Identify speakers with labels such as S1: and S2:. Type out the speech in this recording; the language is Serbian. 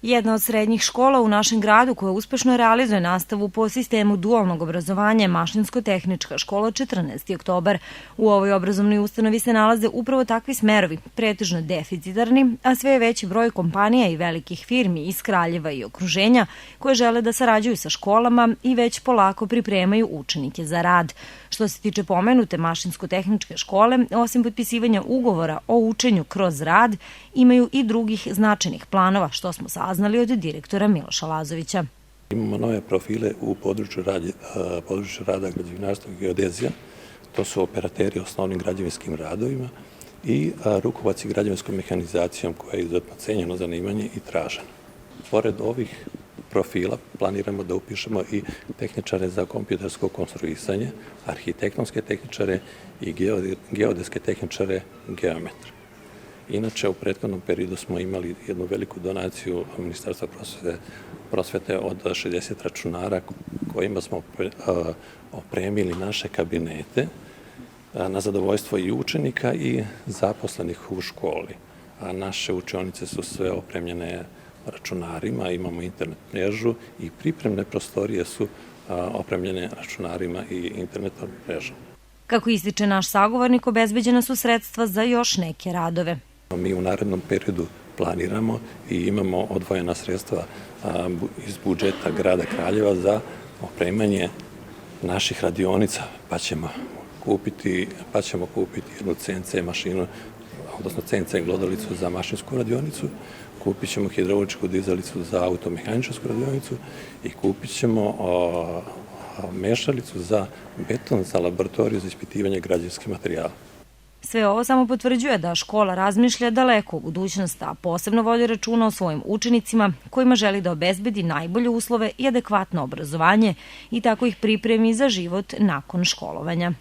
S1: Jedna od srednjih škola u našem gradu koja uspešno realizuje nastavu po sistemu dualnog obrazovanja je Mašinsko-tehnička škola 14. oktobar. U ovoj obrazovnoj ustanovi se nalaze upravo takvi smerovi, pretežno deficitarni, a sve je veći broj kompanija i velikih firmi iz Kraljeva i okruženja koje žele da sarađuju sa školama i već polako pripremaju učenike za rad. Što se tiče pomenute Mašinsko-tehničke škole, osim potpisivanja ugovora o učenju kroz rad, imaju i drugih značajnih planova, što smo saznali od direktora Miloša Lazovića.
S2: Imamo nove profile u području rada građevinarstva i geodezija. To su operateri osnovnim građevinskim radovima i rukovaci građevinskom mehanizacijom koja je izuzetno cenjeno zanimanje i traženo. Pored ovih profila planiramo da upišemo i tehničare za kompjutersko konstruisanje, arhitektonske tehničare i geodetske tehničare geometra. Inače, u prethodnom periodu smo imali jednu veliku donaciju Ministarstva prosvete od 60 računara kojima smo opremili naše kabinete na zadovoljstvo i učenika i zaposlenih u školi. A naše učionice su sve opremljene računarima, imamo internet mrežu i pripremne prostorije su opremljene računarima i internetom mrežom.
S1: Kako ističe naš sagovornik, obezbeđena su sredstva za još neke radove.
S2: Mi u narednom periodu planiramo i imamo odvojena sredstva iz budžeta grada Kraljeva za opremanje naših radionica, pa ćemo kupiti jednu CNC mašinu, odnosno CNC glodalicu za mašinsku radionicu, kupit ćemo hidrauličku dizalicu za automehaničarsku radionicu i kupit ćemo mešalicu za beton za laboratoriju za ispitivanje građevinskih materijala.
S1: Sve ovo samo potvrđuje da škola razmišlja daleko u budućnost, a posebno vodi računa o svojim učenicima kojima želi da obezbedi najbolje uslove i adekvatno obrazovanje i tako ih pripremi za život nakon školovanja.